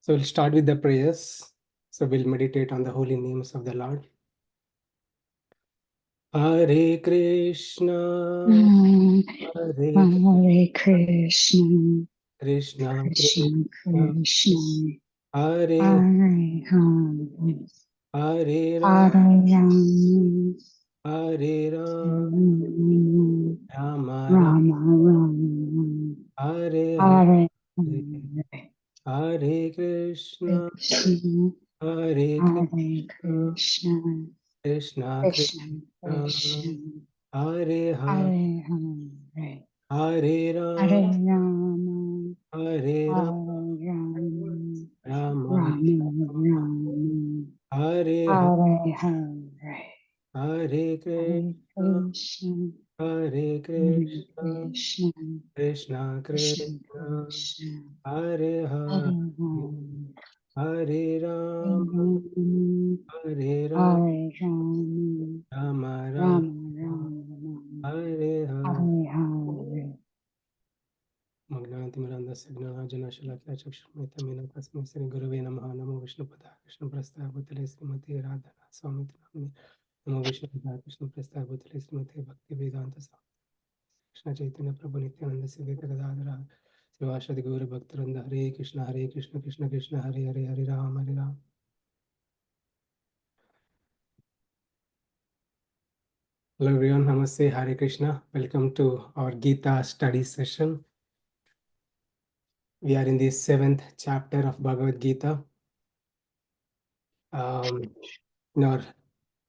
So we'll start with the prayers. So we'll meditate on the holy names of the Lord. Hare Krishna, Hare Hare Krishna, Krishna, Krishna Krishna, Krishna, Hare Hare Hare, Hare Ram, Hare Rama, Hare Ram, Rama Ram, Rama Rama, Hare Hare Hare, Hare, Hare Krishna, Krishna, Hare Hare Krishna, Krishna, Krishna Krishna Krishna, Krishna, Hare Hare, Hare Hare, Hare Ram, Hare Rama, Hare Ram, Hare Rama, Rama Rama Rama, Hare Hare, Hare Hare, Hare Hare Krishna, Krishna, Hare Hare Krishna, Krishna, Krishna Krishna Krishna, Krishna, Hare Hare Hare, Hare, Hare Hare Ram, Rama, Hare Ram, Hare Rama, Rama Ram, Rama Rama, Hare Hare. Hare Hare. Magnanatimirandasya gnanajanashalakya chakshurmaitamina tasmai Sri Gurave Namaha. Namo Vishnupada Krishna Prastaya Bhutale Srimati Radhana Swami Namini. Namo Vishnupada Krishna Prastaya Bhutale Srimati Bhakti Vedanta Swami Krishna Chaitanya Prabhu Nityananda Siddhita Gadadhara Srivashadi Gaura Bhaktaranda. Hare Krishna Krishna Krishna Hare Hare, Hare Ram Hare Ram. Hello everyone, Namaste, Hare Krishna. Welcome to our Gita study session. We are in the 7th chapter of Bhagavad Gita. In our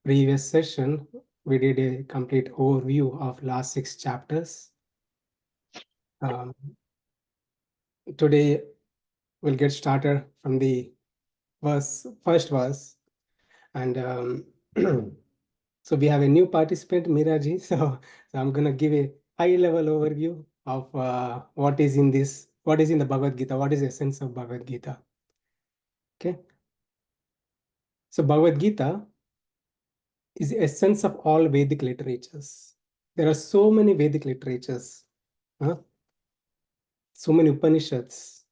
previous session, we did a complete overview of last 6 chapters. Today, we'll get started from the first verse. And so we have a new participant, Miraji. So I'm going to give a high-level overview of what is in the Bhagavad Gita, what is the essence of Bhagavad Gita. Okay. So Bhagavad Gita is the essence of all Vedic literatures. There are so many Vedic literatures, so many Upanishads.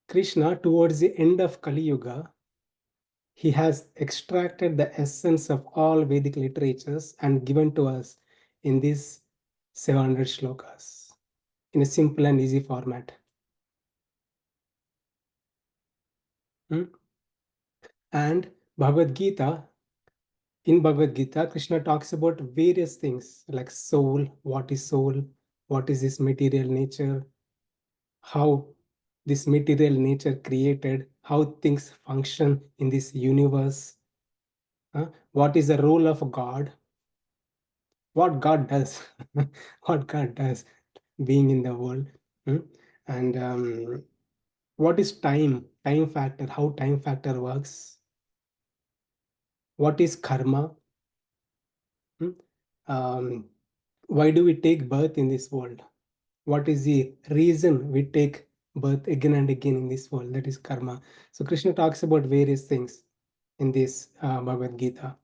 Krishna, towards the end of Kali Yuga, he has extracted the essence of all Vedic literatures and given to us in these 700 shlokas in a simple and easy format. And Bhagavad Gita, in Bhagavad Gita, Krishna talks about various things like soul, what is this material nature, how this material nature created, how things function in this universe, what is the role of God, what God does, what God does being in the world, and what is time factor, how time factor works, what is karma, why do we take birth in this world, what is the reason we take birth again and again in this world, that is karma. So Krishna talks about various things in this Bhagavad Gita.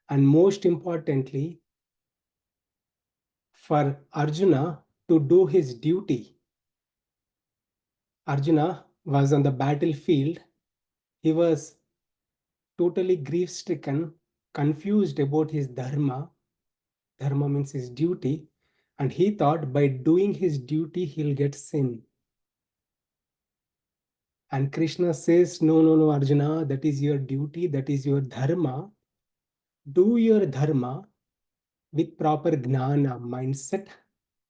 And most importantly, for Arjuna to do his duty, Arjuna was on the battlefield. He was totally grief stricken, confused about his dharma. Dharma means his duty. And he thought by doing his duty, he'll get sin. And Krishna says, no, Arjuna, that is your duty, that is your dharma. Do your dharma with proper gnana, mindset,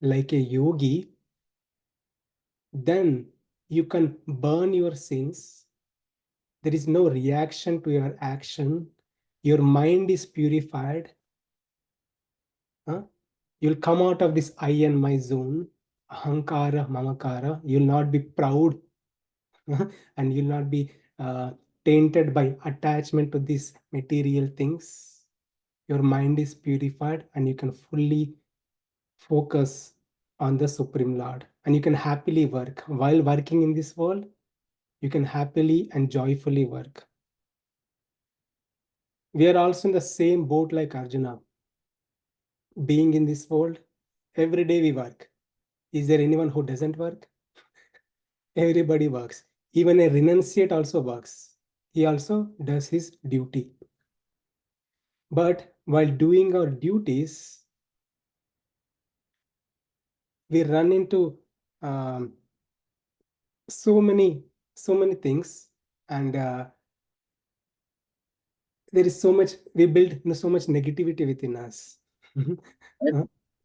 like a yogi. Then you can burn your sins. There is no reaction to your action. Your mind is purified. You'll come out of this I and my zone, ahankara, mamakara. You'll not be proud and you'll not be tainted by attachment to these material things. Your mind is purified and you can fully focus on the Supreme Lord. And you can happily work. While working in this world, you can happily and joyfully work. We are also in the same boat like Arjuna. Being in this world, every day we work. Is there anyone who doesn't work? Everybody works. Even a renunciate also works. He also does his duty. But while doing our duties, we run into um, so many things, and there is so much, we build so much negativity within us.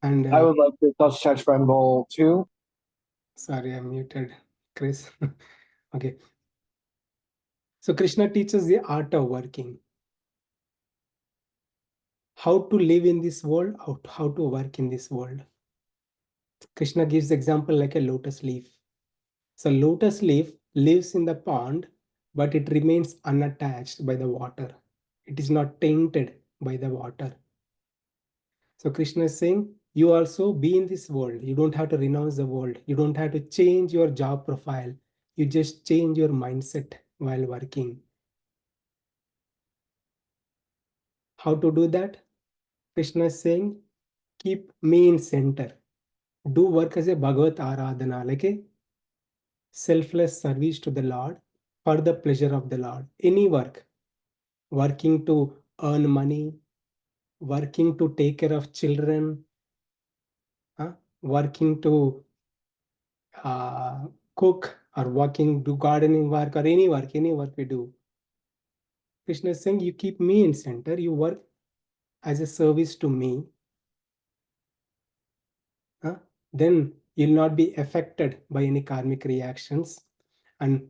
And I would like to touch friend goal 2. sorry, I muted Chris. Okay. So Krishna teaches the art of working, how to live in this world, how to work in this world. Krishna gives example like a lotus leaf. So lotus leaf lives in the pond, but it remains unattached by the water. It is not tainted by the water. So Krishna is saying, you also be in this world. You don't have to renounce the world. You don't have to change your job profile. You just change your mindset while working. How to do that? Krishna is saying, keep me in center. Do work as a Bhagavat Aradhana, like a selfless service to the Lord for the pleasure of the Lord. Any work, working to earn money, working to take care of children, working to cook, or working, do gardening work, or any work we do. Krishna is saying, you keep me in center, you work as a service to me, then you'll not be affected by any karmic reactions. And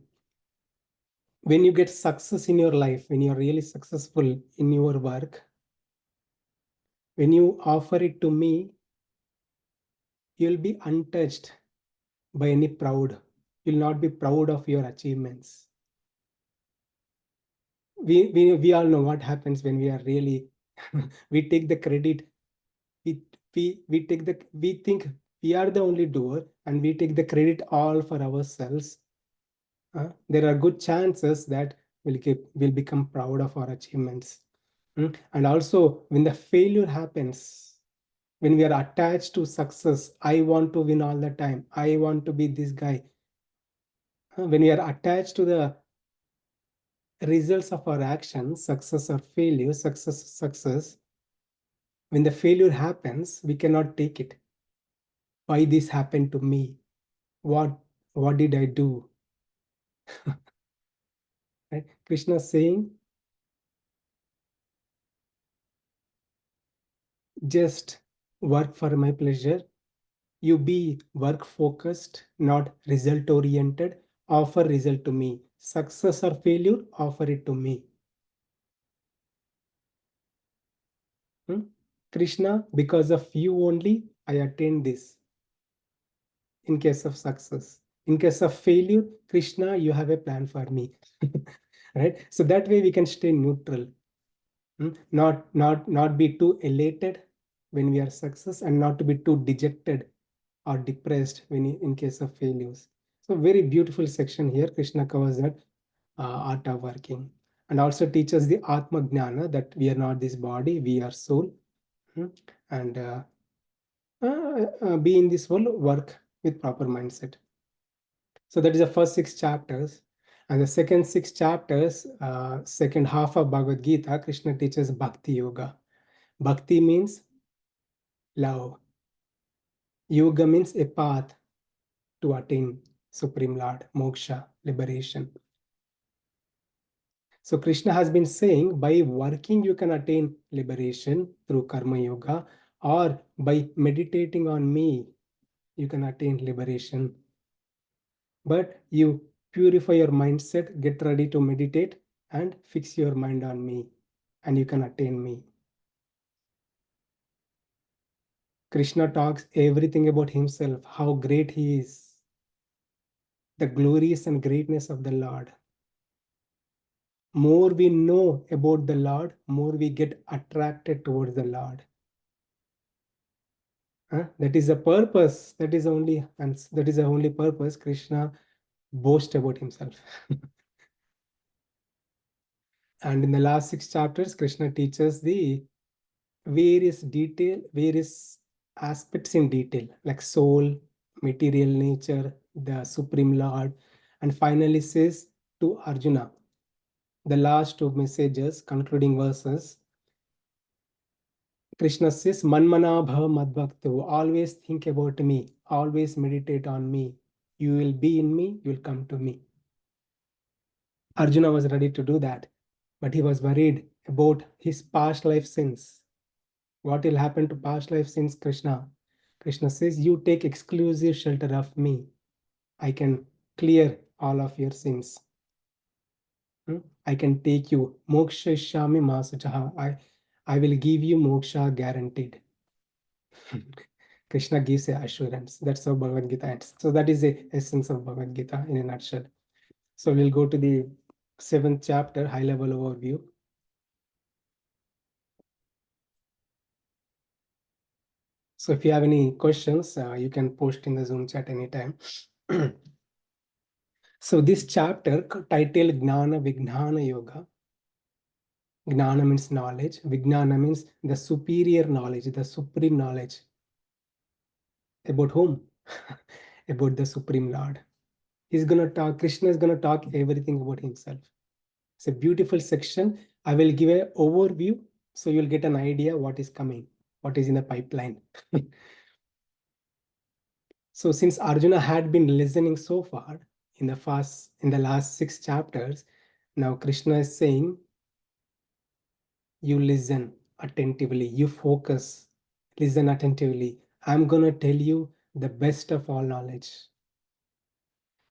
when you get success in your life, when you're really successful in your work, when you offer it to me, you'll be untouched by any proud. You'll not be proud of your achievements. We all know what happens when we are really we take the credit. We take the, we think we are the only doer, and we take the credit all for ourselves. There are good chances that we'll become proud of our achievements. And also, when the failure happens, when we are attached to success, I want to win all the time, I want to be this guy. When we are attached to the results of our actions, success or failure, success, when the failure happens, we cannot take it. Why this happened to me? What did I do? Right? Krishna is saying, just work for my pleasure. You be work focused, not result oriented. Offer result to me. Success or failure, offer it to me. Krishna, because of you only, I attained this. In case of success, in case of failure, Krishna, you have a plan for me. Right? So that way we can stay neutral. Not be too elated when we are success, and not to be too dejected or depressed when in case of failures. So very beautiful section here. Krishna covers that art of working, and also teaches the Atma Jnana, that we are not this body, we are soul. And be in this world, work with proper mindset. So that is the first 6 chapters. And the second 6 chapters, second half of Bhagavad Gita, Krishna teaches Bhakti Yoga. Bhakti means love. Yoga means a path to attain Supreme Lord, moksha, liberation. So Krishna has been saying, by working you can attain liberation through Karma Yoga, or by meditating on me, you can attain liberation. But you purify your mindset, get ready to meditate, and fix your mind on me, and you can attain me. Krishna talks everything about himself, how great he is, the glories and greatness of the Lord. More we know about the Lord, more we get attracted towards the Lord. That is the purpose. That is only, and that is the only purpose Krishna boasts about himself. And in the last 6 chapters, Krishna teaches the various aspects in detail, like soul, material nature, the Supreme Lord, And finally says to Arjuna, the last two messages, concluding verses, Krishna says, Manmana bhava madbhakto, always think about me, always meditate on me. You will be in me, you will come to me. Arjuna was ready to do that, but he was worried about his past life sins. What will happen to past life sins, Krishna? Krishna says, you take exclusive shelter of me. I can clear all of your sins. I can take you. Moksha shami masuchaha. I will give you moksha guaranteed. Krishna gives a assurance. That's how Bhagavad Gita ends. So that is the essence of Bhagavad Gita in a nutshell. So we'll go to the 7th chapter, high level overview. So if you have any questions, you can post in the Zoom chat anytime. So this chapter titled Gnana Vijnana Yoga. Gnana means knowledge. Vijnana means the superior knowledge, the supreme knowledge. About whom? About the Supreme Lord. He's gonna talk, Krishna is gonna talk everything about himself. It's a beautiful section. I will give an overview so you'll get an idea what is coming, what is in the pipeline. So since Arjuna had been listening so far in the last 6 chapters, now Krishna is saying, you listen attentively, you focus, listen attentively. I'm gonna tell you the best of all knowledge.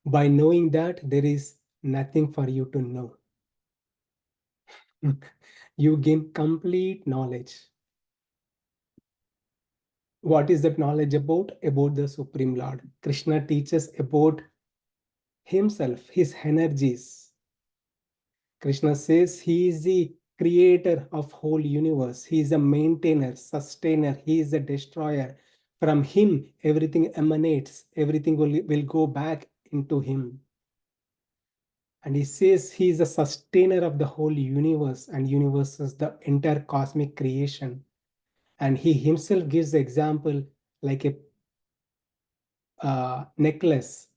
By knowing that, there is nothing for you to know. You gain complete knowledge. What is that knowledge about? About the Supreme Lord. Krishna teaches about himself, his energies. Krishna says he is the creator of whole universe. He is a maintainer, sustainer. He is a destroyer. From him, everything emanates. Everything will go back into him. And he says he is a sustainer of the whole universe, and universe is the entire cosmic creation. And he himself gives the example like a necklace,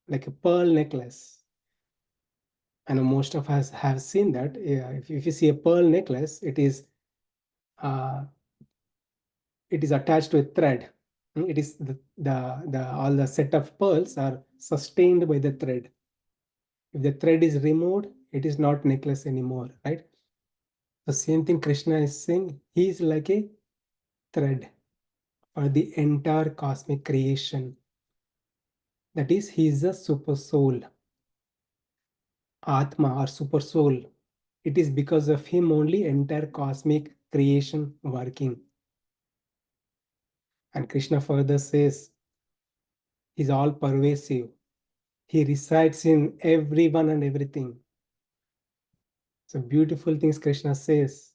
like a pearl necklace. And most of us have seen that. If you see a pearl necklace, it is attached to a thread. It is all the set of pearls are sustained by the thread. If the thread is removed, it is not necklace anymore, right? The same thing Krishna is saying, he is like a thread for the entire cosmic creation. That is, he is a super soul, Atma or super soul. It is because of him only entire cosmic creation working. And Krishna further says, he's all pervasive. He resides in everyone and everything. So beautiful things Krishna says.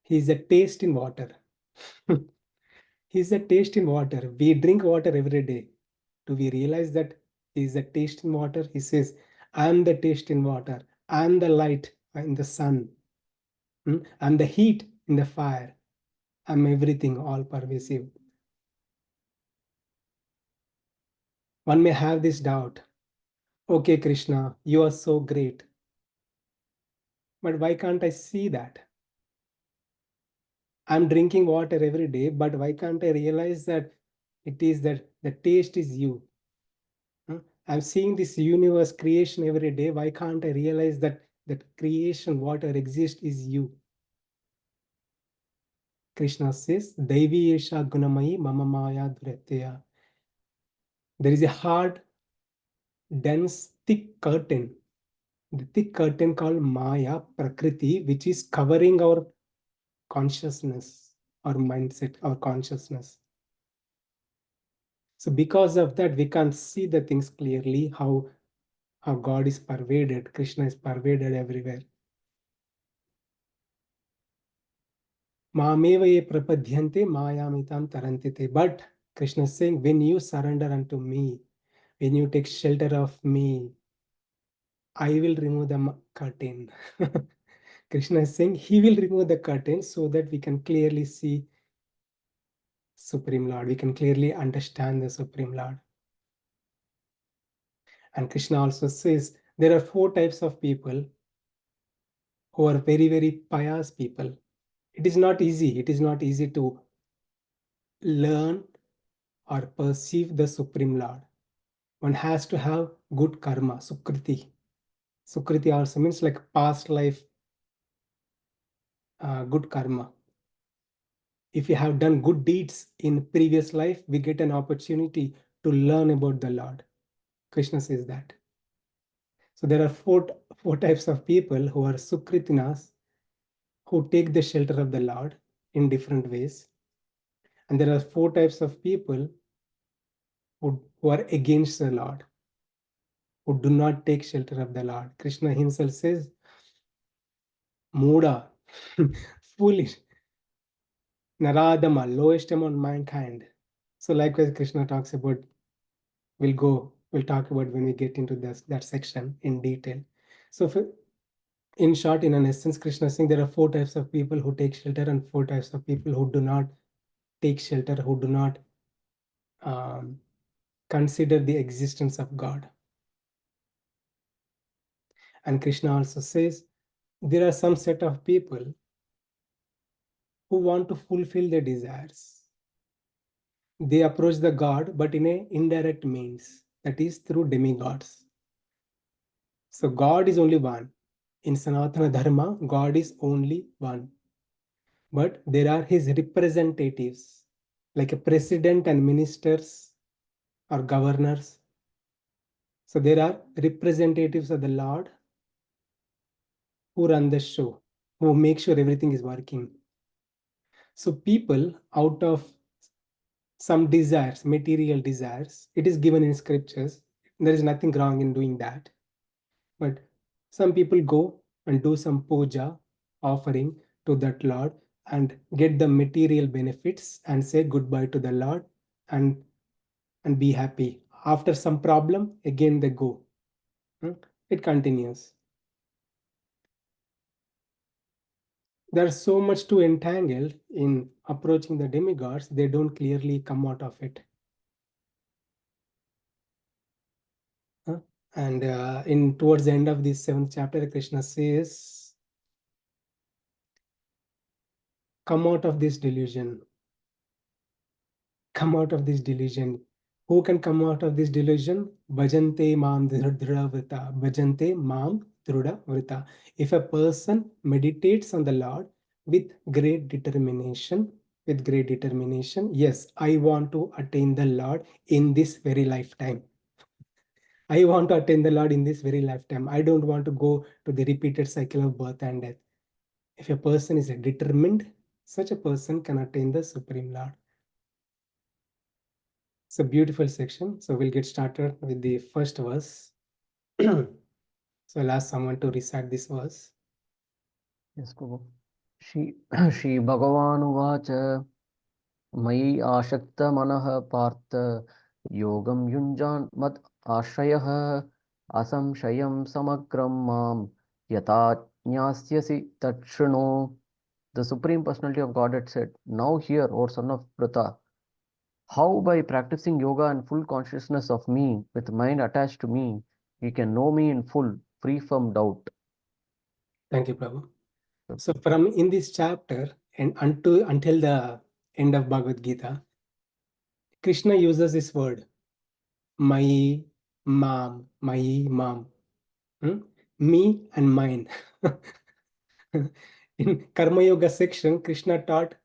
He's a taste in water. He's a taste in water. We drink water every day. Do we realize that he's a taste in water? He says, I'm the taste in water. I'm the light in the sun. I'm the heat in the fire. I'm everything, all pervasive. One may have this doubt. Okay, Krishna, you are so great. But why can't I see that? I'm drinking water every day, but why can't I realize that it is that the taste is you? I'm seeing this universe creation every day. Why can't I realize that that creation, water exists, is you? Krishna says, Daivi Esha Gunamayi Mama Maya Duratya. There is a hard, dense, thick curtain. The thick curtain called Maya, Prakriti, which is covering our consciousness, our mindset, our consciousness. So because of that, we can't see the things clearly, how God is pervaded, Krishna is pervaded everywhere. Mameva ye prapadyante mayamitam tarantite. But Krishna is saying, when you surrender unto me, when you take shelter of me, I will remove the curtain. Krishna is saying he will remove the curtain so that we can clearly see Supreme Lord. We can clearly understand the Supreme Lord. And Krishna also says there are 4 types of people who are very, very pious people. It is not easy. It is not easy to learn or perceive the Supreme Lord. One has to have good karma, sukriti. Sukriti also means like past life, good karma. If you have done good deeds in previous life, we get an opportunity to learn about the Lord. Krishna says that. So there are four types of people who are sukritinas, who take the shelter of the Lord in different ways. And there are 4 types of people who are against the Lord, who do not take shelter of the Lord. Krishna himself says, Muda, foolish, Naradama, lowest among mankind. So likewise, Krishna talks about, we'll talk about when we get into that section in detail. So in short, in an essence, Krishna is saying there are 4 types of people who take shelter and 4 types of people who do not take shelter, who do not consider the existence of God. And Krishna also says there are some set of people who want to fulfill their desires. They approach the God, but in an indirect means, that is through demigods. So God is only one. In Sanatana Dharma, God is only one. But there are his representatives, like a president and ministers or governors. So there are representatives of the Lord who run the show, who make sure everything is working. So people out of some desires, material desires, it is given in scriptures. There is nothing wrong in doing that. But some people go and do some puja, offering to that Lord, and get the material benefits and say goodbye to the Lord and be happy. After some problem, again they go. It continues. There's so much to entangle in approaching the demigods, they don't clearly come out of it. And in towards the end of this 7th chapter, Krishna says, come out of this delusion. Come out of this delusion. Who can come out of this delusion? Bhajante mam dhrudavrita. Bhajante mam dhrudavrita. If a person meditates on the Lord with great determination, yes, I want to attain the Lord in this very lifetime. I want to attain the Lord in this very lifetime. I don't want to go to the repeated cycle of birth and death. If a person is determined, such a person can attain the Supreme Lord. It's a beautiful section. So we'll get started with the first verse. So I'll ask someone to recite this verse. Yes, Prabhu. Shri Bhagavan Uvacha Mai Ashakta Manaha Partha Yogam Yunjan Mad Ashrayah Asam Shayam Samagram Mam Yata Nyasyasi Tatshano. The Supreme Personality of Godhead said, now hear, O son of Pritha, how by practicing yoga and full consciousness of me, with mind attached to me, you can know me in full, free from doubt. Thank you, Prabhu. So from in this chapter and until the end of Bhagavad Gita, Krishna uses this word, Mai, Mam, Mai, Mam. Me and mine. In Karma Yoga section, Krishna taught,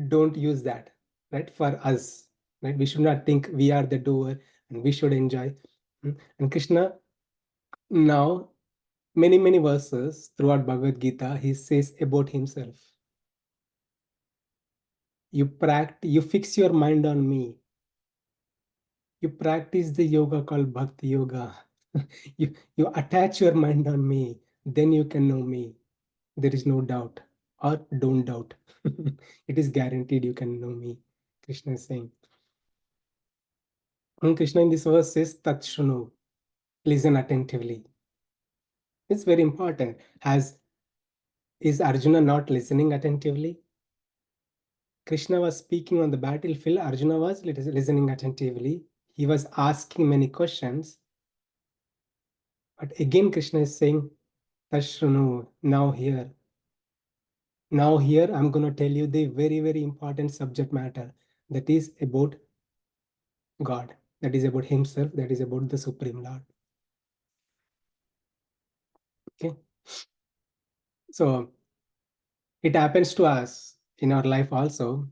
don't use that, right? For us, right? We should not think we are the doer and we should enjoy. And Krishna now, many verses throughout Bhagavad Gita, he says about himself. You fix your mind on me. You practice the yoga called Bhakti Yoga. you attach your mind on me, then you can know me. There is no doubt, or don't doubt. It is guaranteed you can know me. Krishna is saying. And Krishna in this verse says, Tat Shunu, listen attentively. It's very important. Is Arjuna not listening attentively? Krishna was speaking on the battlefield. Arjuna was listening attentively. He was asking many questions. But again, Krishna is saying, Tashrunu, now here. Now here, I'm going to tell you the very, very important subject matter that is about God, that is about himself, that is about the Supreme Lord. Okay. So it happens to us in our life also.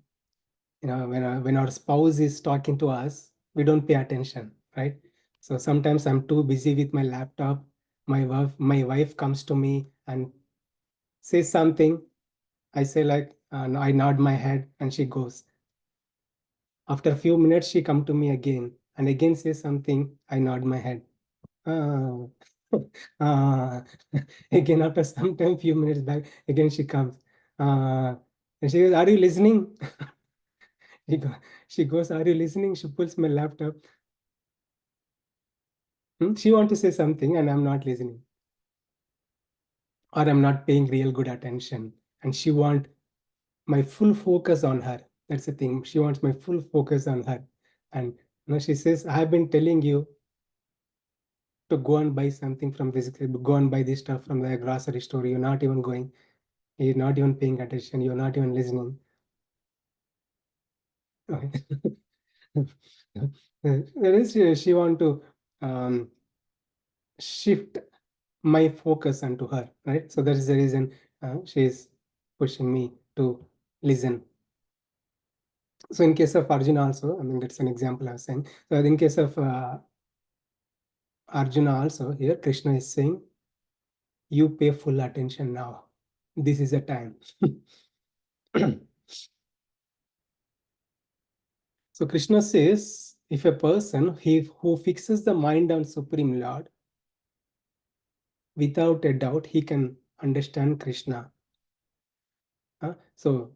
When our spouse is talking to us, we don't pay attention, right? So sometimes I'm too busy with my laptop. My wife comes to me and says something. I say like, I nod my head and she goes. After a few minutes, she come to me again and again says something. I nod my head. Ah, ah. Again, after some time, few minutes back, again she comes. And she goes, "Are you listening?" She goes, "Are you listening?" She pulls my laptop. She wants to say something and I'm not listening. Or I'm not paying real good attention. And she wants my full focus on her. That's the thing. She wants my full focus on her. And she says, I have been telling you to go and buy something from this, go and buy this stuff from the grocery store. You're not even going. You're not even paying attention. You're not even listening. Okay. That is, she want to shift my focus onto her, right? So that is the reason she is pushing me to listen. So in case of Arjuna also, I mean, that's an example I was saying. So in case of Arjuna also, here Krishna is saying, you pay full attention now. This is the time. So Krishna says, if a person who fixes the mind on Supreme Lord, without a doubt, he can understand Krishna. So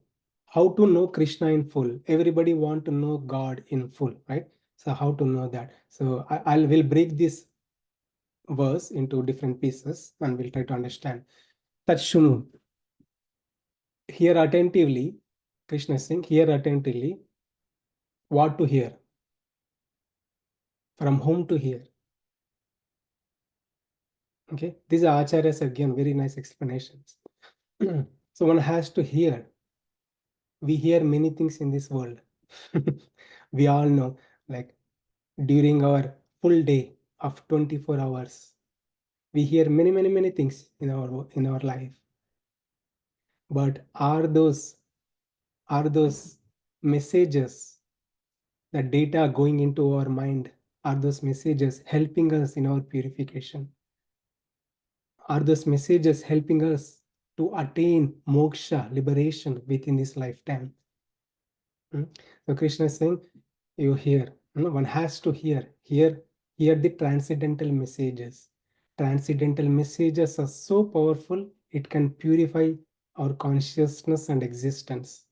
how to know Krishna in full? Everybody want to know God in full, right? So how to know that? So I will break this verse into different pieces and we'll try to understand. Tachunu. Hear attentively. Krishna is saying, hear attentively. What to hear? From whom to hear? Okay, these are acharyas again, very nice explanations. So one has to hear. We hear many things in this world. We all know, like during our full day of 24 hours, we hear many things in our life. But are those messages, the data going into our mind, are those messages helping us in our purification? Are those messages helping us to attain moksha, liberation within this lifetime? So Krishna is saying, you hear. One has to hear the transcendental messages. Transcendental messages are so powerful, it can purify our consciousness and existence.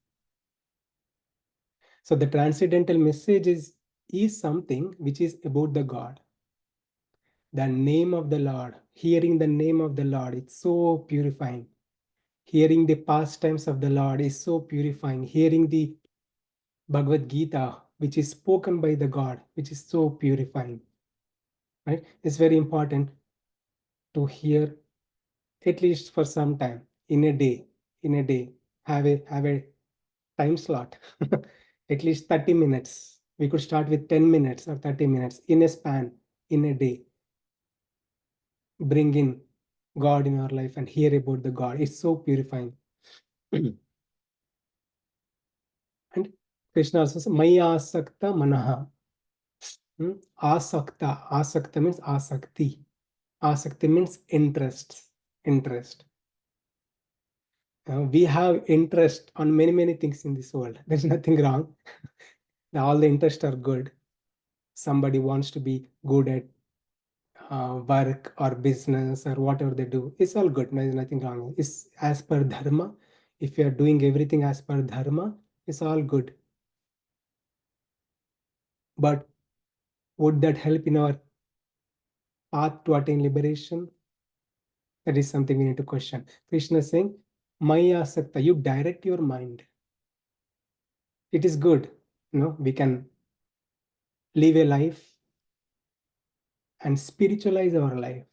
So the transcendental message is something which is about the God. The name of the Lord, hearing the name of the Lord, it's so purifying. Hearing the pastimes of the Lord is so purifying. Hearing the Bhagavad Gita, which is spoken by the God, which is so purifying. Right? It's very important to hear at least for some time in a day. Have a time slot. At least 30 minutes. We could start with 10 minutes or 30 minutes in a span in a day. Bring in God in our life and hear about the God. It's so purifying. And Krishna also says, Maya asakta manaha. Asakta means asakti. Asakti means interest. We have interest on many things in this world. There's nothing wrong. All the interests are good. Somebody wants to be good at work or business or whatever they do. It's all good. There's nothing wrong. It's as per dharma. If you are doing everything as per dharma, it's all good. But would that help in our path to attain liberation? That is something we need to question. Krishna is saying, Maya Sakta, you direct your mind. It is good. We can live a life and spiritualize our life.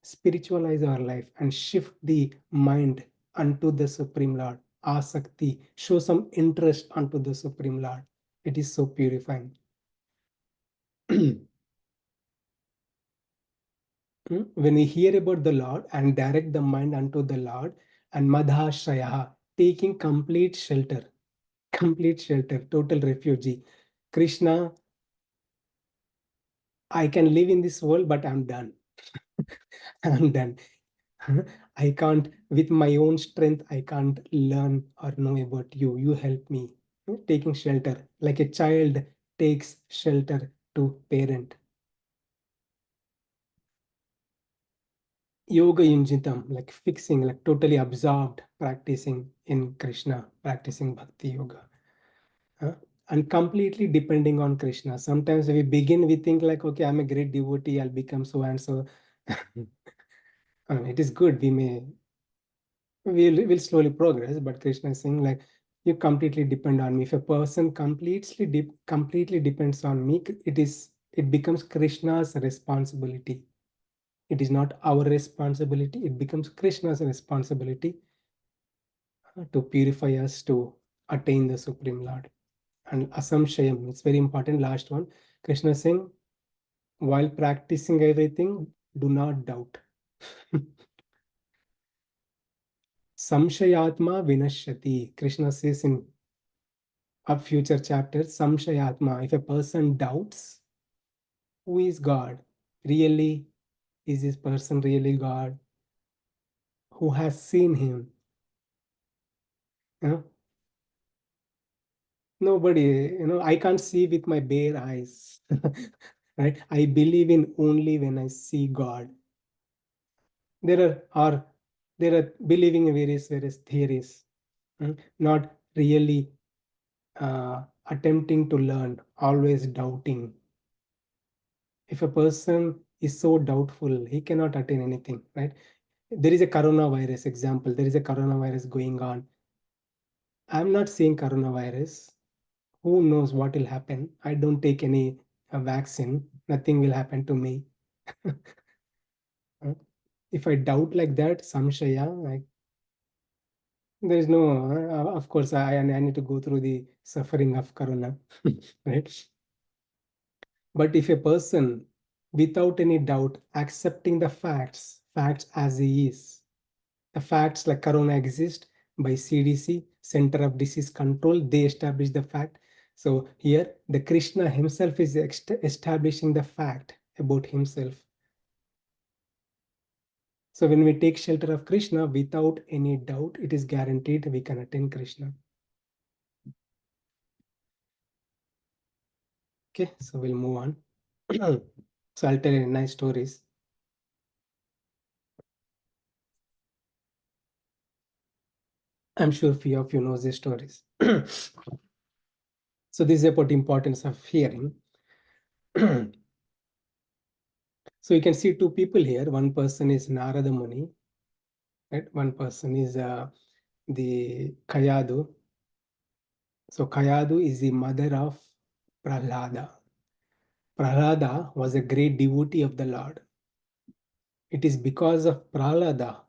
spiritualize our life and shift the mind unto the Supreme Lord. Asakti, show some interest unto the Supreme Lord. It is so purifying. When we hear about the Lord and direct the mind unto the Lord, and Madhashraya, taking complete shelter, total refugee. Krishna, I can live in this world, but I'm done. I'm done. I can't, with my own strength, I can't learn or know about you. You help me. Taking shelter, like a child takes shelter to parent. Yoga yunjitam, like fixing, like totally absorbed, practicing in Krishna, practicing bhakti yoga. And completely depending on Krishna. Sometimes we begin, we think like, okay, I'm a great devotee, I'll become so and so. It is good, we'll slowly progress, but Krishna is saying like, you completely depend on me. If a person completely depends on me, it becomes Krishna's responsibility. It is not our responsibility, it becomes Krishna's responsibility to purify us, to attain the Supreme Lord. And asamshayam, it's very important, last one. Krishna is saying, while practicing everything, do not doubt. Samshayatma vinashyati. Krishna says in a future chapter, Samshayatma, if a person doubts, who is God? Really, is this person really God? Who has seen him? You know? Nobody, I can't see with my bare eyes. Right? I believe in only when I see God. There are believing in various theories, not really attempting to learn, always doubting. If a person is so doubtful, he cannot attain anything, right? There is a coronavirus example. There is a coronavirus going on. I'm not saying coronavirus. Who knows what will happen? I don't take any vaccine. Nothing will happen to me. If I doubt like that, samshaya, there is no, of course, I need to go through the suffering of corona, right? But if a person, without any doubt, accepting the facts as he is, the facts like corona exist by CDC, Center of Disease Control, they establish the fact. So here, the Krishna himself is establishing the fact about himself. So when we take shelter of Krishna without any doubt, it is guaranteed we can attain Krishna. Okay, so we'll move on. So I'll tell you nice stories. I'm sure few of you know these stories. So this is about importance of hearing. So you can see two people here. One person is Narada Muni, right? One person is the Kayadu. So Kayadu is the mother of Prahlada. Prahlada was a great devotee of the Lord. It is because of Prahlada,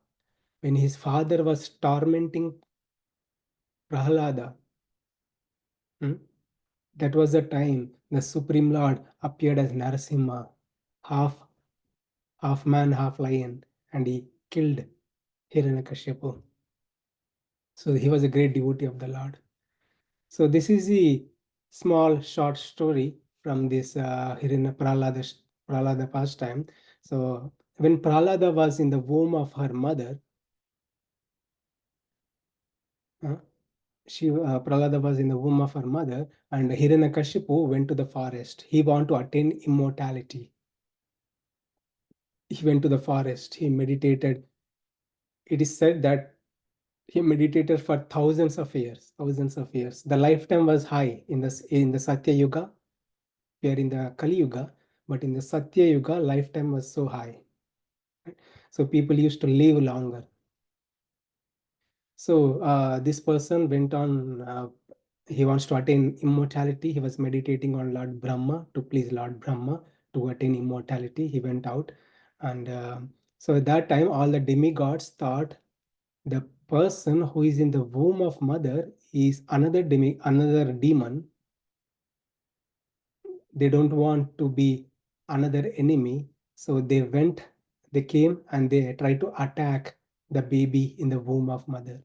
when his father was tormenting Prahlada, that was the time the Supreme Lord appeared as Narasimha, half man, half lion, and he killed Hiranyakashipu. So he was a great devotee of the Lord. So this is the small short story from this Prahlada pastime. So when Prahlada was in the womb of her mother, Prahlada was in the womb of her mother, and Hiranyakashipu went to the forest. He wanted to attain immortality. He went to the forest. He meditated. It is said that he meditated for thousands of years. The lifetime was high in the Satya Yuga. We are in the Kali Yuga, but in the Satya Yuga, lifetime was so high. Right? So people used to live longer. So this person went on, he wants to attain immortality. He was meditating on Lord Brahma, to please Lord Brahma, to attain immortality. He went out and So at that time, all the demigods thought the person who is in the womb of mother is another demon. They don't want to be another enemy, so they came and they tried to attack the baby in the womb of mother.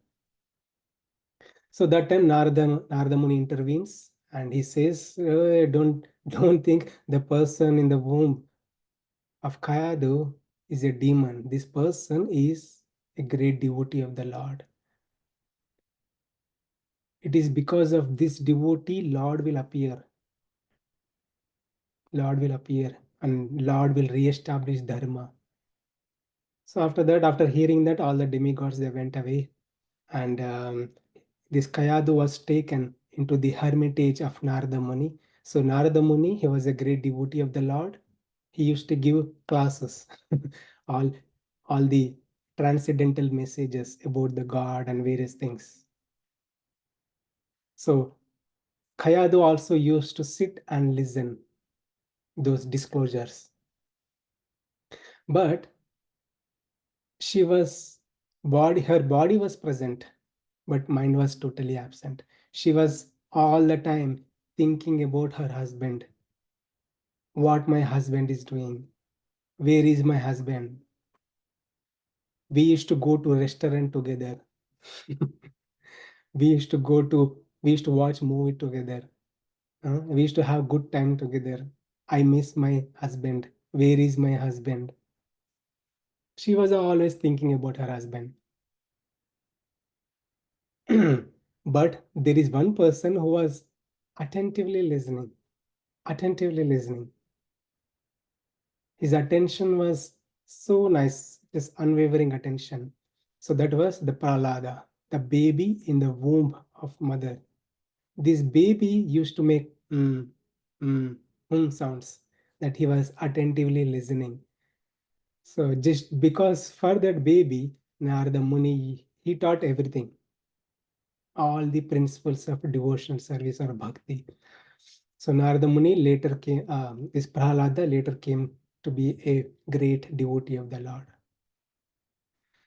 So that time Narada Muni intervenes and he says, don't think the person in the womb of Kayadu is a demon. This person is a great devotee of the Lord. It is because of this devotee Lord will appear. Lord will appear and Lord will re-establish Dharma. So after that, after hearing that, all the demigods, they went away. And this Kayadu was taken into the hermitage of Narada Muni. So Narada Muni, he was a great devotee of the Lord. He used to give classes, all, all the transcendental messages about the God and various things. So Kayadu also used to sit and listen those disclosures. But her body was present, but mind was totally absent. She was all the time thinking about her husband, what my husband is doing, where is my husband. We used to go to a restaurant together. we used to watch movie together. We used to have good time together. I miss my husband. Where is my husband? She was always thinking about her husband. But there is one person who was attentively listening. His attention was so nice, just unwavering attention. So that was the Prahlada, the baby in the womb of mother. This baby used to make sounds, that he was attentively listening. So just because for that baby, Narada Muni, he taught everything, all the principles of devotional service or bhakti. So Narada Muni later came, this Prahlada later came to be a great devotee of the Lord.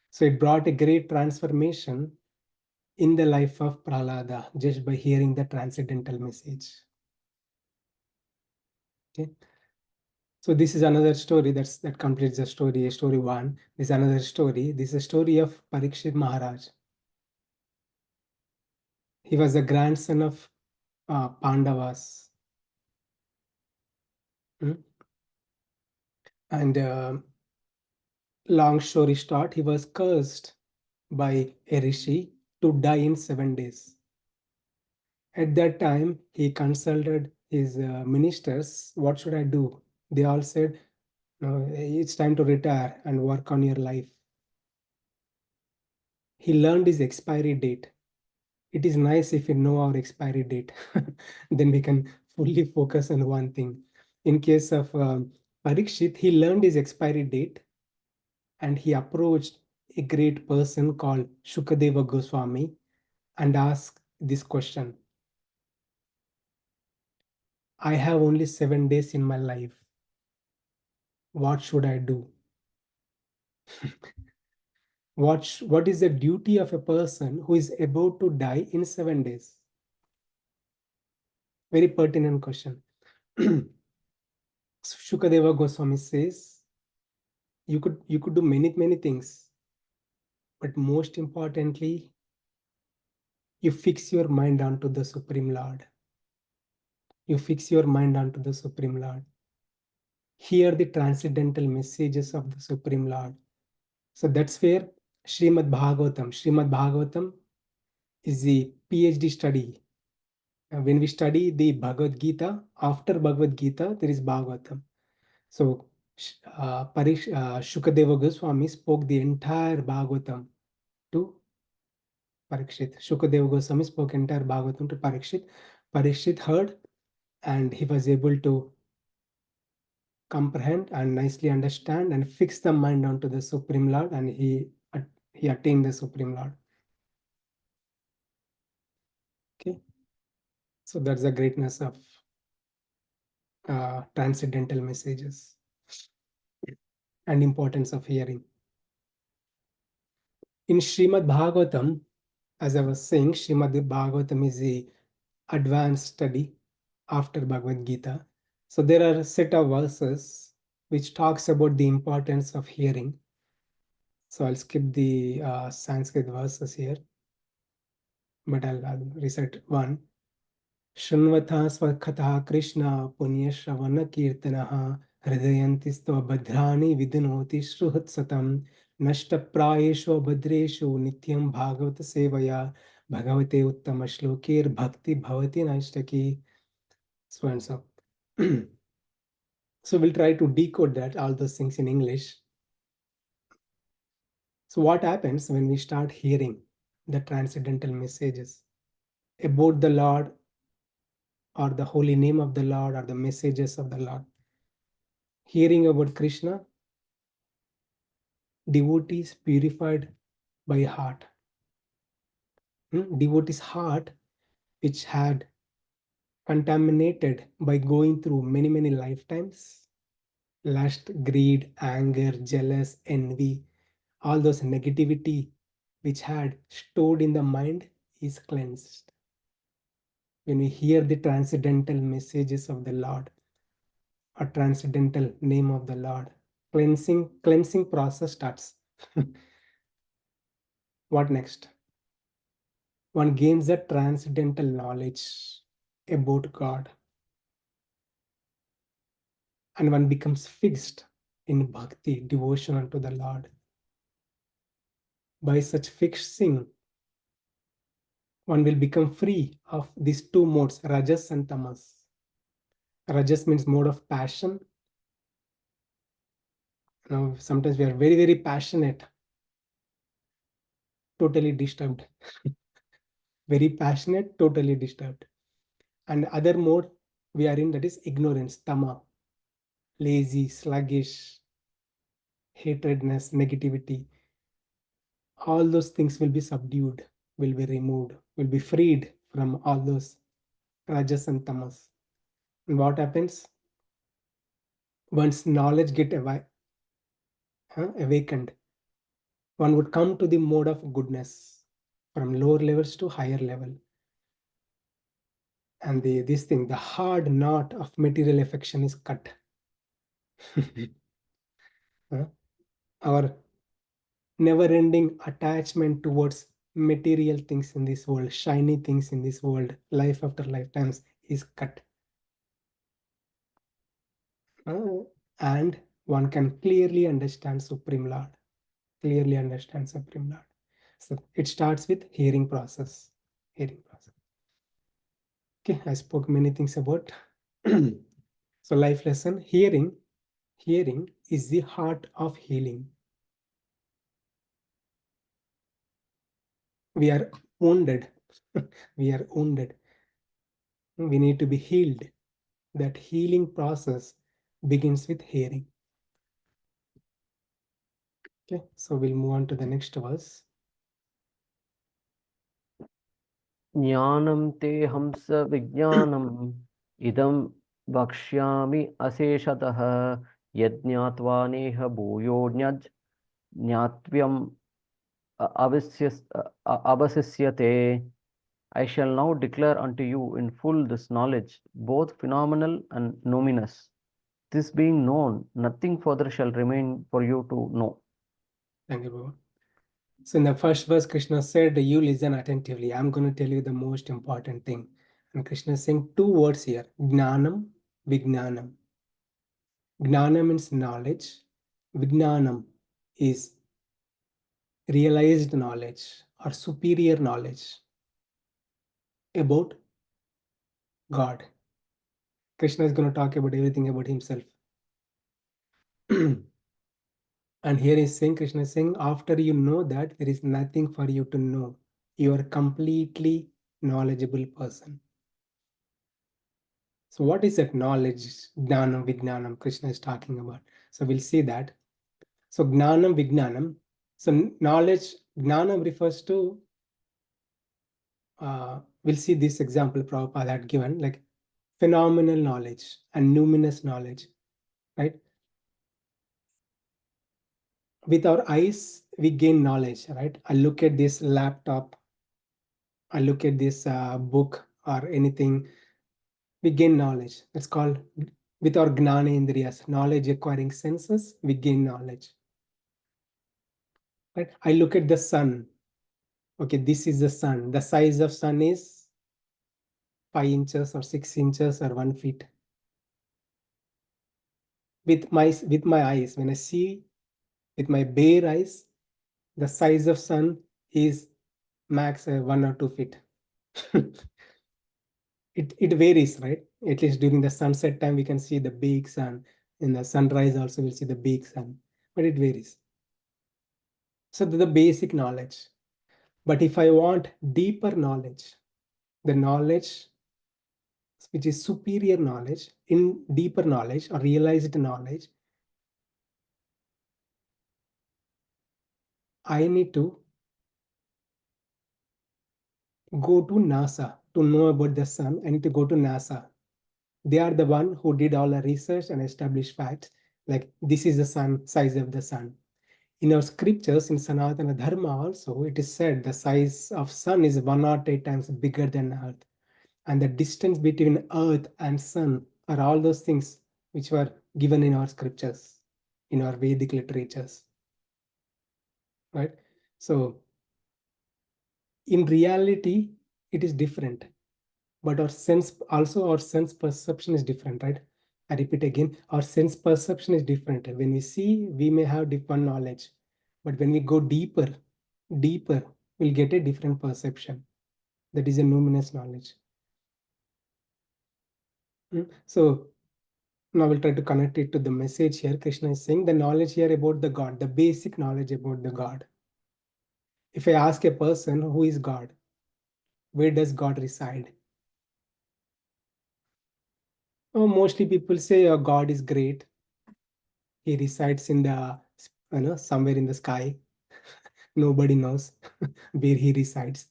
So it brought a great transformation in the life of Prahlada just by hearing the transcendental message. Okay. So this is another story that completes the story, story one. This is another story. This is a story of Parikshit Maharaj. He was the grandson of Pandavas. And long story short, he was cursed by a rishi to die in 7 days. At that time, he consulted his ministers, what should I do? They all said, no, it's time to retire and work on your life. He learned his expiry date. It is nice if we know our expiry date. Then we can fully focus on one thing. In case of Parikshit, he learned his expiry date and he approached a great person called Shukadeva Goswami and asked this question. I have only 7 days in my life. What should I do? What is the duty of a person who is about to die in 7 days? Very pertinent question. Shukadeva Goswami says, you could do many things, but most importantly, you fix your mind onto the Supreme Lord. You fix your mind onto the Supreme Lord. Hear the transcendental messages of the Supreme Lord. So that's where Srimad Bhagavatam is the PhD study. When we study the Bhagavad Gita, after Bhagavad Gita, there is Bhagavatam. So Shukadeva Goswami spoke the entire Bhagavatam to Parikshit. Shukadeva Goswami spoke entire Bhagavatam to Parikshit. Parikshit heard and he was able to comprehend and nicely understand and fix the mind onto the Supreme Lord, and he attained the Supreme Lord. Okay. So that's the greatness of transcendental messages and importance of hearing. In Srimad Bhagavatam, as I was saying, Srimad Bhagavatam is the advanced study after Bhagavad Gita. So there are a set of verses which talks about the importance of hearing. So I'll skip the Sanskrit verses here, but I'll recite one. Shunvata swakhatha Krishna punya shravana kirtanaha hridayantistva bhadrani vidunoti sruhatsatam nashta prayeshu bhadreshu nityam bhagavata sevaya bhagavate uttama shlokir bhakti bhavati naishtaki. So and so. So we'll try to decode that, all those things in English. So what happens when we start hearing the transcendental messages about the Lord, or the holy name of the Lord, or the messages of the Lord? Hearing about Krishna, devotees purified by heart. Devotee's heart, which had contaminated by going through many lifetimes, lust, greed, anger, jealous, envy, all those negativity which had stored in the mind is cleansed. When we hear the transcendental messages of the Lord, or transcendental name of the Lord, cleansing process starts. What next? One gains a transcendental knowledge about God, and one becomes fixed in bhakti, devotion unto the Lord. By such fixing, one will become free of these two modes, rajas and tamas. Rajas means mode of passion. Now, sometimes we are very passionate, totally disturbed. Very passionate, totally disturbed. And other mode we are in, that is ignorance, tama, lazy, sluggish, hatredness, negativity. All those things will be subdued, will be removed, will be freed from all those rajas and tamas. And what happens? Once knowledge get awakened, one would come to the mode of goodness, from lower levels to higher level. And the hard knot of material affection is cut. Our never-ending attachment towards material things in this world, shiny things in this world, life after lifetimes, is cut. And one can clearly understand Supreme Lord. Clearly understand Supreme Lord. So it starts with hearing process. Hearing process. Okay, I spoke many things about. So life lesson, hearing is the heart of healing. We are wounded. We are wounded. We need to be healed. That healing process begins with hearing. Okay, so we'll move on to the next verse. ज्ञानं ते हंस विज्ञानम् इदं वक्ष्यामि अशेषतः यज्ञात्वा नेह भूयो ज्ञात्व्यम् avasisyate. I shall now declare unto you in full this knowledge, both phenomenal and numinous. This being known, nothing further shall remain for you to know. Thank you, Baba. So in the first verse, Krishna said, you listen attentively. I'm going to tell you the most important thing. And Krishna is saying two words here, Gnanam, Vijnanam. Gnana means knowledge. Vijnanam is realized knowledge or superior knowledge about God. Krishna is going to talk about everything about himself. And here is saying, Krishna is saying, after you know that, there is nothing for you to know. You are a completely knowledgeable person. So what is that knowledge? Gnanam, Vijnanam, Krishna is talking about. So we'll see that. So Gnanam, Vijnanam. So knowledge, Gnanam refers to, we'll see this example Prabhupada had given, like phenomenal knowledge and numinous knowledge, right? with our eyes, we gain knowledge, right? I look at this laptop, I look at this book or anything, we gain knowledge. That's called, with our gnana indriyas, knowledge acquiring senses, we gain knowledge. Right? I look at the sun. Okay, this is the sun. The size of sun is 5 inches or 6 inches or 1 feet. With my eyes, when I see with my bare eyes, the size of sun is max 1 or 2 feet. it varies, right? At least during the sunset time, we can see the big sun. In the sunrise, also we'll see the big sun, but it varies. So the basic knowledge. But if I want deeper knowledge, the knowledge which is superior knowledge, in deeper knowledge or realized knowledge, I need to go to NASA to know about the sun. I need to go to NASA. They are the one who did all the research and established facts. Like this is the sun, size of the sun. In our scriptures, in Sanatana Dharma also, it is said the size of sun is 108 times bigger than Earth. And the distance between Earth and sun are all those things which were given in our scriptures, in our Vedic literatures. Right? So in reality, it is different. But our sense, also our sense perception is different, right? I repeat again, our sense perception is different. When we see, we may have different knowledge. But when we go deeper, we'll get a different perception. That is a numinous knowledge. So now we'll try to connect it to the message here. Krishna is saying the knowledge here about the God, the basic knowledge about the God. If I ask a person who is God, where does God reside? Oh, mostly people say God is great. He resides in the, somewhere in the sky. Nobody knows where he resides.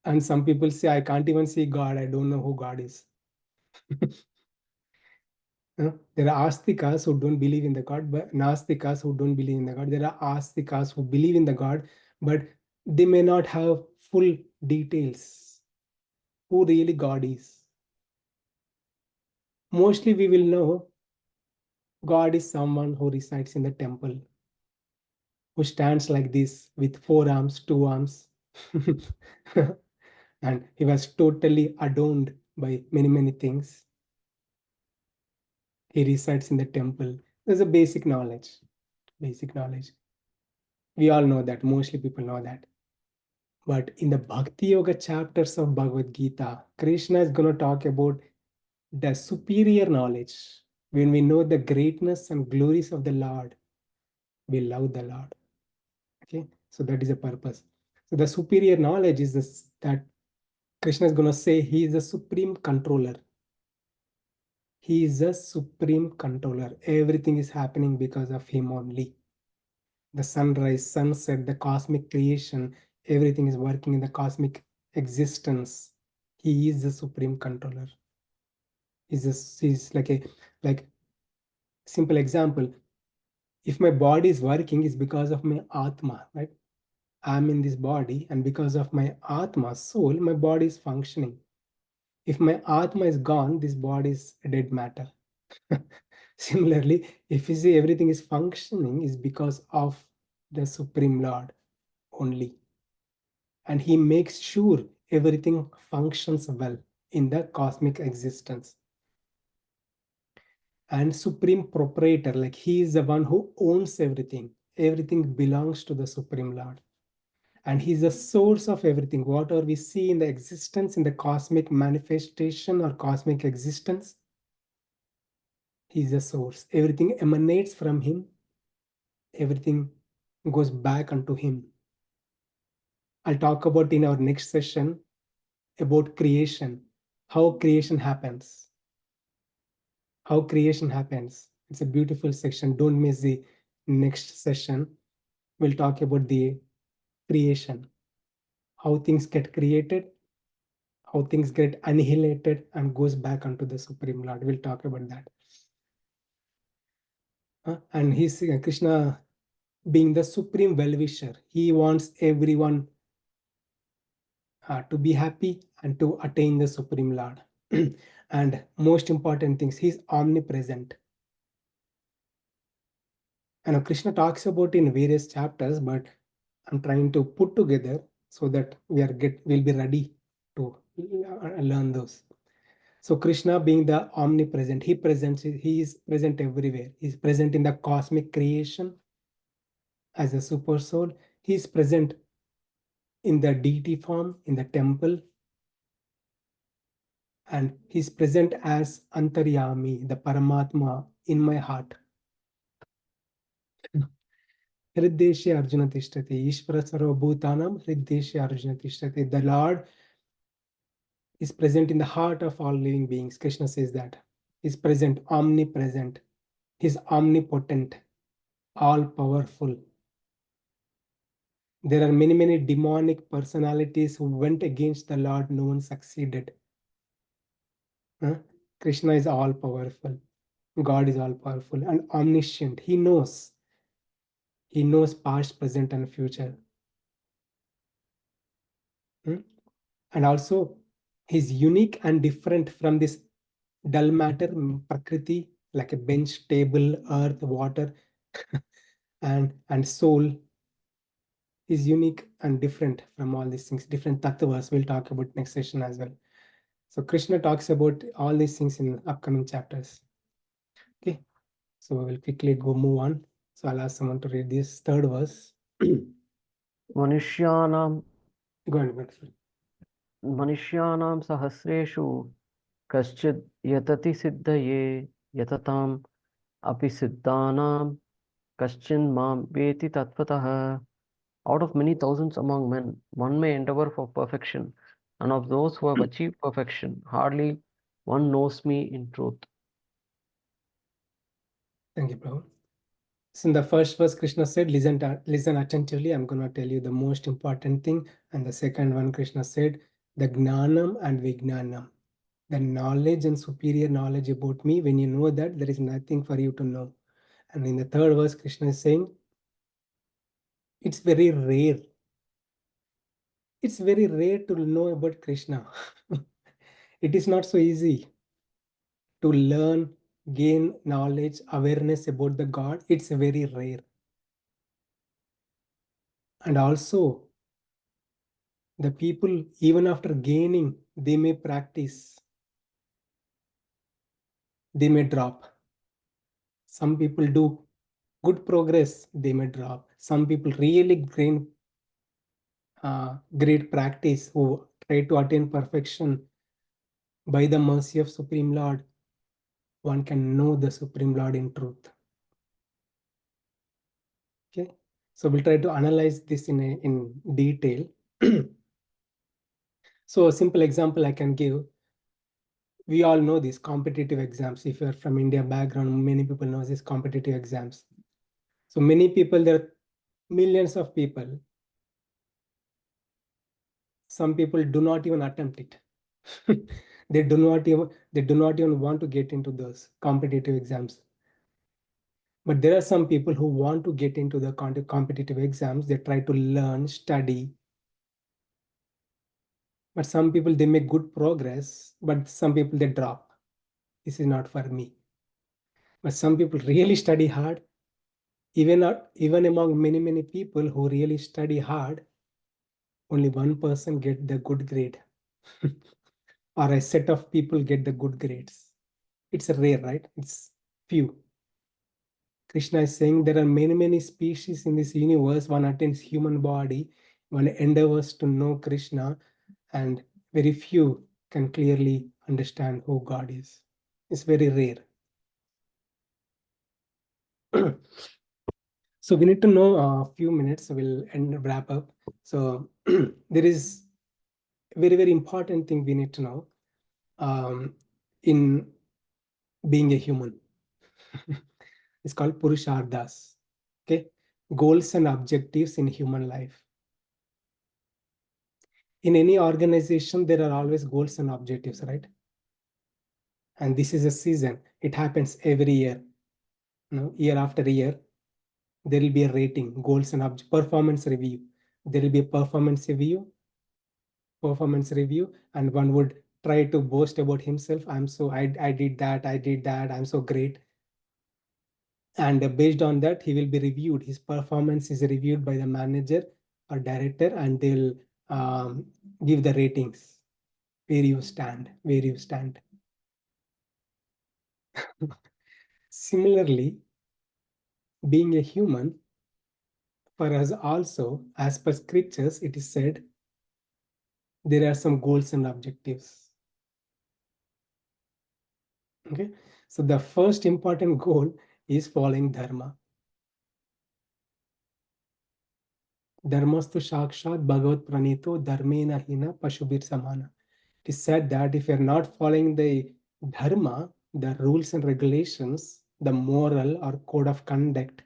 And some people say, I can't even see God. I don't know who God is. There are astikas who don't believe in the God, but nastikas who don't believe in the God. There are astikas who believe in the God, but they may not have full details who really God is. Mostly we will know God is someone who resides in the temple, who stands like this with 4 arms, 2 arms. And he was totally adorned by many things. He resides in the temple. There's a basic knowledge. Basic knowledge. We all know that. Mostly people know that. But in the Bhakti Yoga chapters of Bhagavad Gita, Krishna is going to talk about the superior knowledge. When we know the greatness and glories of the Lord, we love the Lord. Okay, so that is the purpose. So the superior knowledge is this, that Krishna is going to say he is the supreme controller. He is a supreme controller. Everything is happening because of him only. The sunrise, sunset, the cosmic creation, everything is working in the cosmic existence. He is the supreme controller. He's like simple example. If my body is working, it's because of my Atma, right? I'm in this body, and because of my Atma, soul, my body is functioning. If my Atma is gone, this body is a dead matter. Similarly, if you see everything is functioning, is because of the Supreme Lord only. And he makes sure everything functions well in the cosmic existence. And Supreme Proprietor, like he is the one who owns everything. Everything belongs to the Supreme Lord. And he's the source of everything. Whatever we see in the existence, in the cosmic manifestation or cosmic existence, he's the source. Everything emanates from him. Everything goes back unto him. I'll talk about in our next session about creation, how creation happens. How creation happens. It's a beautiful section. Don't miss the next session. We'll talk about the creation, how things get created, how things get annihilated and goes back onto the Supreme Lord. We'll talk about that. And he's Krishna being the supreme well-wisher. He wants everyone to be happy and to attain the Supreme Lord. And most important things, he's omnipresent. And Krishna talks about in various chapters, but I'm trying to put together so that we'll be ready to learn those. So Krishna being the omnipresent, he is present everywhere. He's present in the cosmic creation as a super soul. He is present in the deity form, in the temple, and he's present as Antaryami, the Paramatma in my heart. Hriddeshe Arjuna Tishtati, Ishvara Sarvabhutanam, Hriddeshe Arjuna Tishtati. The Lord is present in the heart of all living beings. Krishna says that. He's present, omnipresent. He's omnipotent, all powerful. There are many, many demonic personalities who went against the Lord. No one succeeded. Krishna is all powerful. God is all powerful and omniscient. He knows. He knows past, present, and future. And also, he's unique and different from this dull matter, prakriti, like a bench, table, earth, water, and soul. Is unique and different from all these things. Different tattvas we'll talk about next session as well. So Krishna talks about all these things in upcoming chapters. Okay, so we'll quickly move on. So I'll ask someone to read this third verse. Manushyanam Go ahead. Manushyanam sahasreshu kaschid yatati siddhaye yatatam api siddhanam kaschin mam veti tatvatah. Out of many thousands among men, one may endeavor for perfection, and of those who have achieved perfection, hardly one knows me in truth. Thank you, Prabhu. So in the first verse, Krishna said, listen attentively. I'm going to tell you the most important thing. And the second one, Krishna said, the gnanam and vijnanam. The knowledge and superior knowledge about me. When you know that, there is nothing for you to know. And in the third verse, Krishna is saying, it's very rare. It's very rare to know about Krishna. It is not so easy to learn, gain knowledge, awareness about the God. It's very rare. And also, the people, even after gaining, they may practice. They may drop. Some people do good progress, they may drop. Some people really gain great practice who try to attain perfection. By the mercy of Supreme Lord, one can know the Supreme Lord in truth. Okay, so we'll try to analyze this in detail. So a simple example I can give. We all know these competitive exams. If you're from India background, many people know these competitive exams. So many people, there are millions of people. Some people do not even attempt it. They do not even want to get into those competitive exams. But there are some people who want to get into the competitive exams. They try to learn, study. But some people, they make good progress, but some people, they drop. This is not for me. But some people really study hard. Even among many, many people who really study hard, only one person get the good grade. Or a set of people get the good grades. It's rare, right? It's few. Krishna is saying there are many, many species in this universe. One attains human body, one endeavors to know Krishna, and very few can clearly understand who God is. It's very rare. So we need to know a few minutes, so we'll wrap up. So there is a very, very important thing we need to know in being a human. It's called Purusharthas. Okay, goals and objectives in human life. In any organization, there are always goals and objectives, right? And this is a season. It happens every year. year after year, there will be a rating, goals and performance review. There will be a performance review, and one would try to boast about himself. I did that, I'm so great. And based on that, he will be reviewed. His performance is reviewed by the manager or director, and they'll give the ratings. Where you stand. Similarly, being a human, for us also, as per scriptures, it is said, there are some goals and objectives. Okay, so the first important goal is following dharma. Dharmastu sakshat bhagavat pranito dharmena hina pashubir samana. It is said that if you're not following the dharma, the rules and regulations, the moral or code of conduct,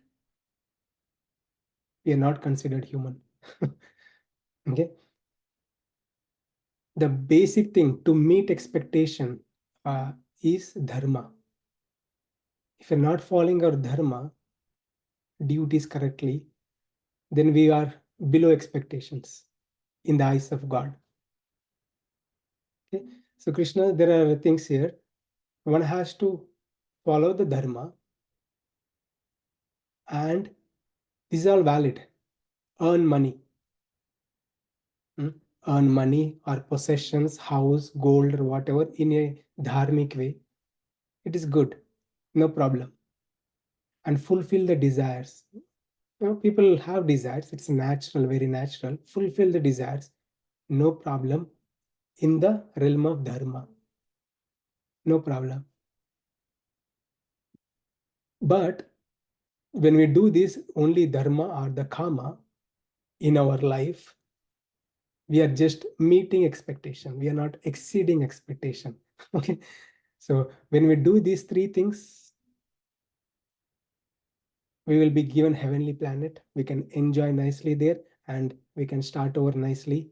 we are not considered human. Okay. The basic thing to meet expectation is dharma. If you're not following our dharma, duties correctly, then we are below expectations in the eyes of God. Okay. So Krishna, there are things here. One has to follow the dharma, and this is all valid. Earn money. Earn money or possessions, house, gold, or whatever in a dharmic way. It is good. No problem. And fulfill the desires. People have desires. It's natural, very natural. Fulfill the desires. No problem. In the realm of dharma. No problem. But when we do this, only dharma or the kama in our life, we are just meeting expectation. We are not exceeding expectation. Okay. So when we do these three things, we will be given heavenly planet. We can enjoy nicely there, and we can start over nicely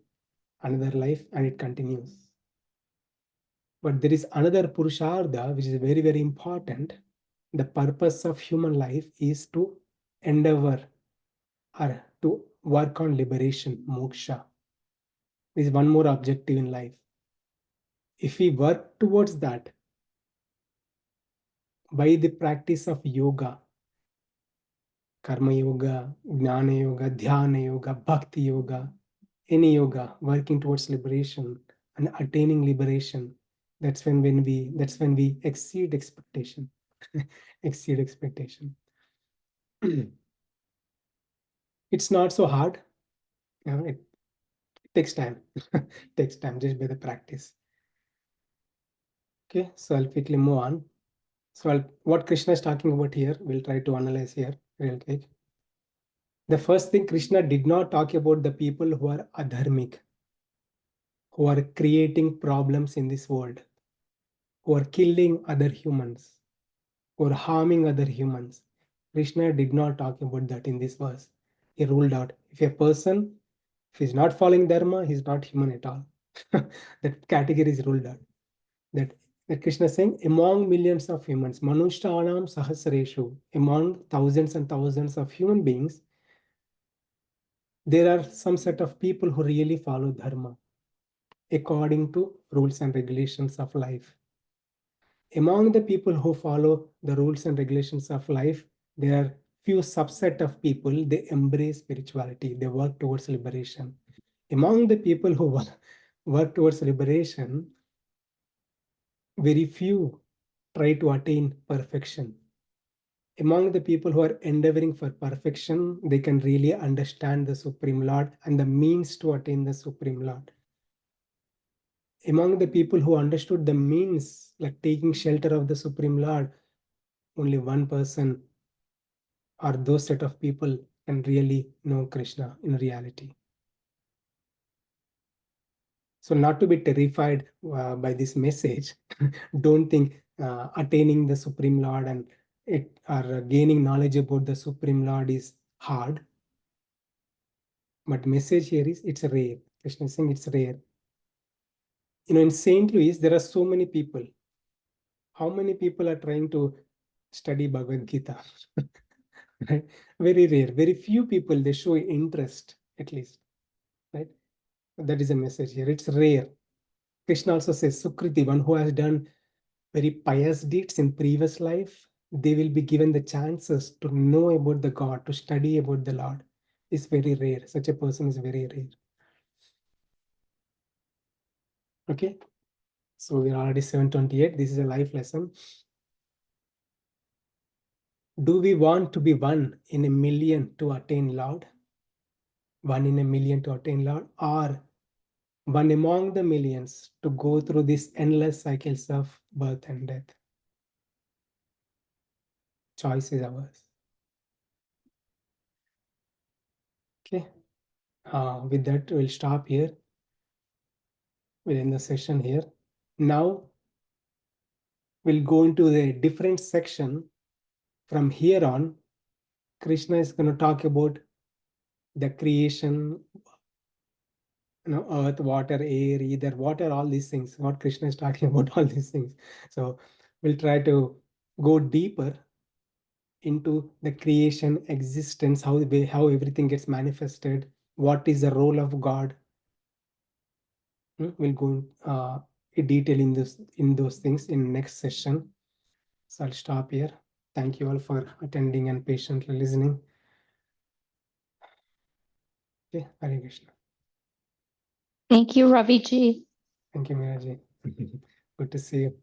another life, and it continues. But there is another purushartha which is very, very important. The purpose of human life is to endeavor or to work on liberation, moksha. There is one more objective in life. If we work towards that by the practice of yoga, karma yoga, jnana yoga, dhyana yoga, bhakti yoga, any yoga, working towards liberation and attaining liberation, that's when we exceed expectation. Exceed expectation. It's not so hard. It takes time. Takes time just by the practice. Okay, so I'll quickly move on. So what Krishna is talking about here, we'll try to analyze here real quick. The first thing, Krishna did not talk about the people who are adharmic, who are creating problems in this world, who are killing other humans, who are harming other humans. Krishna did not talk about that in this verse. He ruled out, if a person, if he's not following dharma, he's not human at all. That category is ruled out. That Krishna is saying, among millions of humans, Manushyanam Sahasreshu, among thousands and thousands of human beings, there are some set of people who really follow dharma according to rules and regulations of life. Among the people who follow the rules and regulations of life, there are few subset of people, they embrace spirituality, they work towards liberation. Among the people who work towards liberation, very few try to attain perfection. Among the people who are endeavoring for perfection, they can really understand the Supreme Lord and the means to attain the Supreme Lord. Among the people who understood the means, like taking shelter of the Supreme Lord, only one person or those set of people can really know Krishna in reality. So not to be terrified by this message, don't think attaining the Supreme Lord and gaining knowledge about the Supreme Lord is hard. But message here is it's rare. Krishna is saying it's rare. In St. Louis, there are so many people. How many people are trying to study Bhagavad Gita. Right? Very rare. Very few people they show interest, at least. Right? That is a message here. It's rare. Krishna also says, Sukriti, one who has done very pious deeds in previous life, they will be given the chances to know about the God, to study about the Lord. It's very rare. Such a person is very rare. Okay. So we're already 7:28. This is a life lesson. Do we want to be one in a million to attain Lord? One in a million to attain Lord, or one among the millions to go through these endless cycles of birth and death? Choice is ours. Okay. With that, we'll stop here. We'll end the session here. Now, we'll go into the different section. From here on, Krishna is going to talk about the creation, earth, water, air, ether, water, all these things. What Krishna is talking about, all these things. So we'll try to go deeper into the creation, existence, how everything gets manifested, what is the role of God. We'll go in detail in those things in next session. So I'll stop here. Thank you all for attending and patiently listening. Okay, Hare Krishna. Thank you, Ravi Ji. Thank you, Miraji. Good to see you.